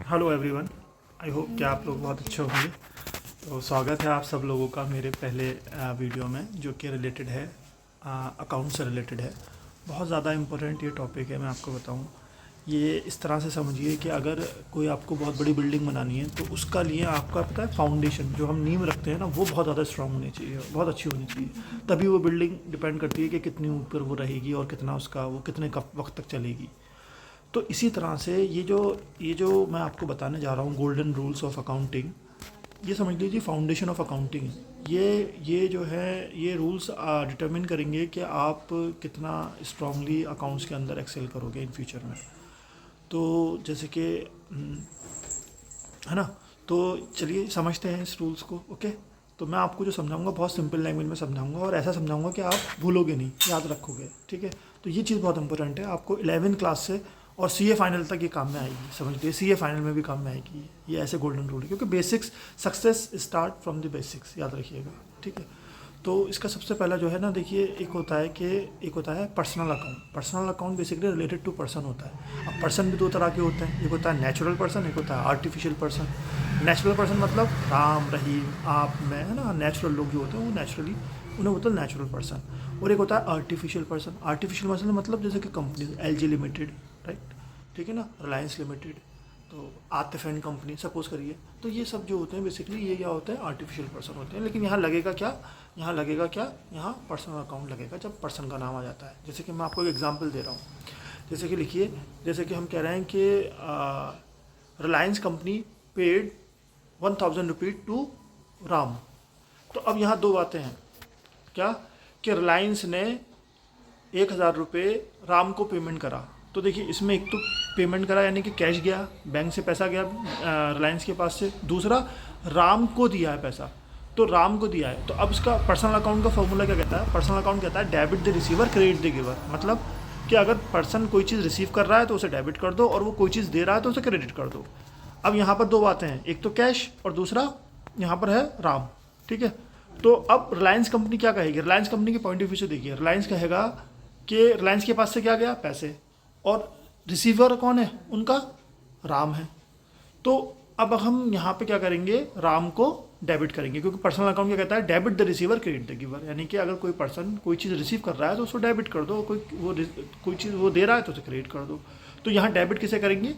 Hello everyone. I hope कि आप लोग बहुत अच्छे होंगे। तो स्वागत है आप सब लोगों का मेरे पहले वीडियो में, जो कि रिलेटेड है अकाउंट से रिलेटेड है। बहुत ज़्यादा इम्पोर्टेंट ये टॉपिक है। मैं आपको बताऊं, ये इस तरह से समझिए कि अगर कोई आपको बहुत बड़ी बिल्डिंग बनानी है तो उसका लिए आपका पता है फाउंडेशन, जो हम नींव रखते हैं ना, वो बहुत ज़्यादा स्ट्रांग होनी चाहिए, बहुत अच्छी होनी चाहिए। तभी वो बिल्डिंग डिपेंड करती है कि कितनी ऊपर वो रहेगी और कितना उसका वो कितने वक्त तक चलेगी। तो इसी तरह से ये जो मैं आपको बताने जा रहा हूँ, गोल्डन रूल्स ऑफ अकाउंटिंग, ये समझ लीजिए फाउंडेशन ऑफ अकाउंटिंग। ये जो है, ये रूल्स डिटरमिन करेंगे कि आप कितना स्ट्रांगली अकाउंट्स के अंदर एक्सेल करोगे इन फ्यूचर में। तो जैसे कि है ना, तो चलिए समझते हैं इस रूल्स को। ओके, तो मैं आपको जो समझाऊंगा बहुत सिंपल लैंग्वेज में समझाऊंगा और ऐसा समझाऊंगा कि आप भूलोगे नहीं, याद रखोगे। ठीक है, तो ये चीज़ बहुत इंपॉर्टेंट है आपको 11वीं क्लास से और सीए फाइनल तक ये काम में आएगी। समझ लीजिए सीए फाइनल में भी काम में आएगी ये ऐसे गोल्डन रूल है, क्योंकि basics, success start from the basics, याद रखिएगा। ठीक है, तो इसका सबसे पहला जो है ना, देखिए, एक होता है personal account. Personal account basically related to person होता है। अब पर्सन भी दो तरह के होते हैं, एक होता है नेचुरल पर्सन, एक होता है आर्टिफिशियल पर्सन। नेचुरल पर्सन मतलब राम, रहीम, आप, मैं, है ना, नेचुरल लोग जो होते हैं वो नेचुरली, उन्हें होता है नेचुरल पर्सन। और एक होता है आर्टिफिशियल पर्सन। आर्टिफिशियल पर्सन मतलब जैसे कि कंपनी एलजी लिमिटेड, राइट, ठीक है ना, रिलायंस लिमिटेड, तो आतिफ एंड कंपनी सपोज करिए। तो ये सब जो होते हैं बेसिकली ये क्या होते हैं, आर्टिफिशियल पर्सन होते हैं। लेकिन यहाँ लगेगा क्या, यहाँ पर्सनल अकाउंट लगेगा जब पर्सन का नाम आ जाता है। जैसे कि मैं आपको एक एग्जांपल दे रहा हूँ। जैसे कि लिखिए, जैसे कि हम कह रहे हैं कि Reliance company paid 1000 rupees to Ram. तो अब यहाँ दो बातें हैं, क्या कि रिलायंस ने 1000 रुपये राम को पेमेंट करा। तो देखिए इसमें एक तो पेमेंट करा यानी कि कैश गया, बैंक से पैसा गया रिलायंस के पास से। दूसरा, राम को दिया है पैसा, तो राम को दिया है। तो अब इसका पर्सनल अकाउंट का फॉर्मूला क्या कहता है? पर्सनल अकाउंट कहता है debit the receiver, credit the giver. मतलब कि अगर पर्सन कोई चीज़ रिसीव कर रहा है तो उसे डेबिट कर दो, और वो कोई चीज़ दे रहा है तो उसे क्रेडिट कर दो। अब यहाँ पर दो बातें हैं, एक तो कैश और दूसरा यहाँ पर है राम। ठीक है, तो अब रिलायंस कंपनी क्या कहेगी? रिलायंस कंपनी के पॉइंट ऑफ व्यू से देखिए, रिलायंस कहेगा कि रिलायंस के पास से क्या गया, पैसे, और रिसीवर कौन है उनका, राम है। तो अब हम यहाँ पे क्या करेंगे, राम को डेबिट करेंगे, क्योंकि पर्सनल अकाउंट क्या कहता है, debit the receiver, credit the giver. यानी कि अगर कोई पर्सन कोई चीज़ रिसीव कर रहा है तो उसको डेबिट कर दो, कोई चीज़ वो दे रहा है तो उसे क्रेडिट कर दो। तो यहाँ डेबिट किसे करेंगे,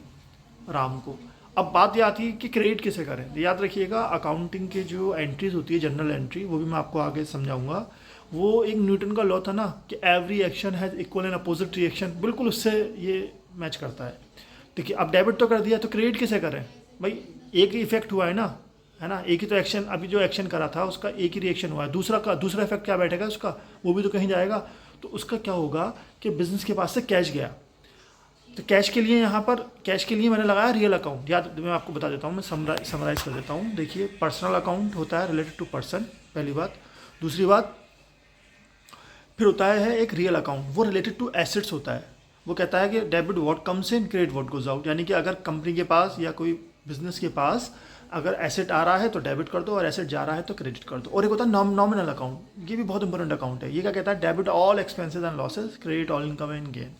राम को। अब बात ये आती है कि क्रेडिट किसे करें। याद रखिएगा, अकाउंटिंग के जो एंट्रीज होती है, जनरल एंट्री, वो भी मैं आपको आगे समझाऊंगा। वो एक न्यूटन का लॉ था ना कि every action has equal and opposite reaction, बिल्कुल उससे ये मैच करता है। देखिए अब डेबिट तो कर दिया, तो क्रेडिट किसे करें भाई? एक ही इफेक्ट हुआ है ना, है ना, एक ही तो एक्शन, अभी जो एक्शन करा था उसका एक ही रिएक्शन हुआ है, दूसरा इफेक्ट क्या बैठेगा उसका, वो भी तो कहीं जाएगा। तो उसका क्या होगा कि बिजनेस के पास से कैश गया, तो कैश के लिए यहाँ पर, कैश के लिए मैंने लगाया रियल अकाउंट। याद, मैं आपको बता देता हूँ, मैं समराइज कर देता हूँ। देखिए पर्सनल अकाउंट होता है रिलेटेड टू पर्सन, पहली बात। दूसरी बात, फिर होता है एक रियल अकाउंट, वो रिलेटेड टू एसेट्स होता है। वो कहता है कि debit what comes in, credit what goes out. यानी कि अगर कंपनी के पास या कोई बिजनेस के पास अगर एसेट आ रहा है तो डेबिट कर दो, और एसेट जा रहा है तो क्रेडिट कर दो। और एक होता है नॉमिनल अकाउंट, ये भी बहुत इंपॉर्टेंट अकाउंट है। ये क्या कहता है, debit all expenses and losses, credit all income and gain.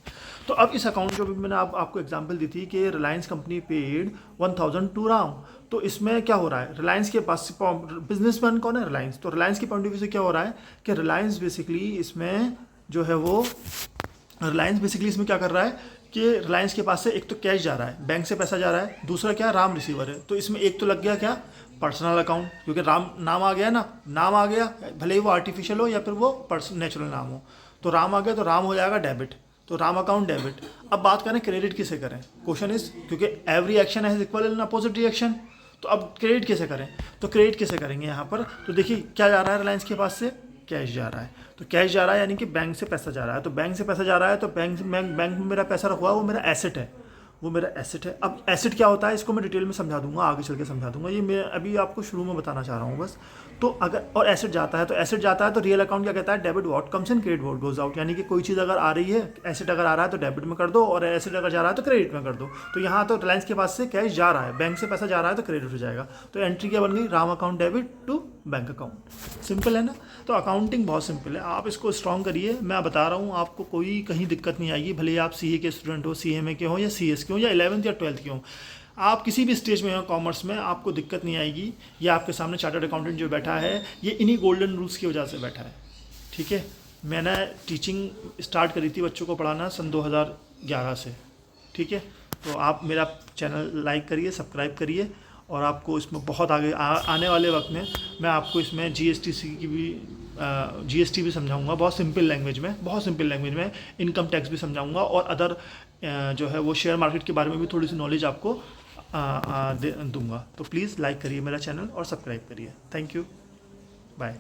तो अब इस अकाउंट जो भी मैंने आपको एग्जांपल दी थी कि Reliance company paid 1000 to Ram, तो इसमें क्या हो रहा है, रिलायंस के पास बिजनेसमैन कौन है, रिलायंस। तो रिलायंस के पॉइंट ऑफ व्यू से क्या हो रहा है कि रिलायंस बेसिकली इसमें जो है वो, रिलायंस बेसिकली इसमें क्या कर रहा है कि रिलायंस के पास से एक तो कैश जा रहा है, बैंक से पैसा जा रहा है, दूसरा क्या, राम रिसीवर है। तो इसमें एक तो लग गया क्या, पर्सनल अकाउंट, क्योंकि राम नाम आ गया ना, नाम आ गया, भले ही वो आर्टिफिशियल हो या फिर वो नेचुरल नाम हो, तो राम आ गया, तो राम हो जाएगा डेबिट, तो राम अकाउंट डेबिट। अब बात करें क्रेडिट किसे करें, क्वेश्चन इज, क्योंकि every action has equal and opposite reaction, तो अब क्रेडिट किसे करें, तो क्रेडिट किसे करेंगे यहाँ पर। तो देखिए क्या जा रहा है, रिलायंस के पास से कैश जा रहा है, तो कैश जा रहा है यानी कि बैंक से पैसा जा रहा है, तो बैंक से पैसा जा रहा है, तो बैंक में मेरा पैसा रखा हुआ है, वो मेरा एसेट है, वो मेरा एसेट है। अब एसेट क्या होता है इसको मैं डिटेल में समझा दूंगा, आगे चल के समझा दूंगा, ये मैं अभी आपको शुरू में बताना चाह रहा हूँ बस। तो अगर और एसेट जाता है, तो रियल अकाउंट क्या कहता है, debit what comes in, credit what goes out. यानी कि कोई चीज़ अगर आ रही है, एसेट अगर आ रहा है तो डेबिट में कर दो, और एसेट अगर जा रहा है तो क्रेडिट में कर दो। तो यहाँ तो रिलायंस के पास से कैश जा रहा है, बैंक से पैसा जा रहा है तो क्रेडिट हो जाएगा। तो एंट्री क्या बन गई, Ram account debit to bank account. Simple है ना। तो अकाउंटिंग बहुत सिंपल है, आप इसको स्ट्रॉन्ग करिए। मैं बता रहा हूँ आपको, कोई कहीं दिक्कत नहीं आएगी, भले ही आप सीए के स्टूडेंट हो, सीएमए के हो, या सीएस के हो, या 11th या 12th के हो। आप किसी भी स्टेज में हो कॉमर्स में, आपको दिक्कत नहीं आएगी। ये आपके सामने चार्टर्ड अकाउंटेंट जो बैठा है, ये इन्हीं गोल्डन रूल्स की वजह से बैठा है। ठीक है, मैंने टीचिंग स्टार्ट करी थी बच्चों को पढ़ाना सन 2011 से। ठीक है, तो आप मेरा चैनल लाइक करिए, सब्सक्राइब करिए, और आपको इसमें बहुत आगे आने वाले वक्त में मैं आपको इसमें जीएसटी की भी जीएसटी भी समझाऊंगा, बहुत सिंपल लैंग्वेज में इनकम टैक्स भी समझाऊंगा, और अदर जो है वो शेयर मार्केट के बारे में भी थोड़ी सी नॉलेज आपको दूंगा। तो प्लीज़ लाइक करिए मेरा चैनल और सब्सक्राइब करिए। Thank you, bye.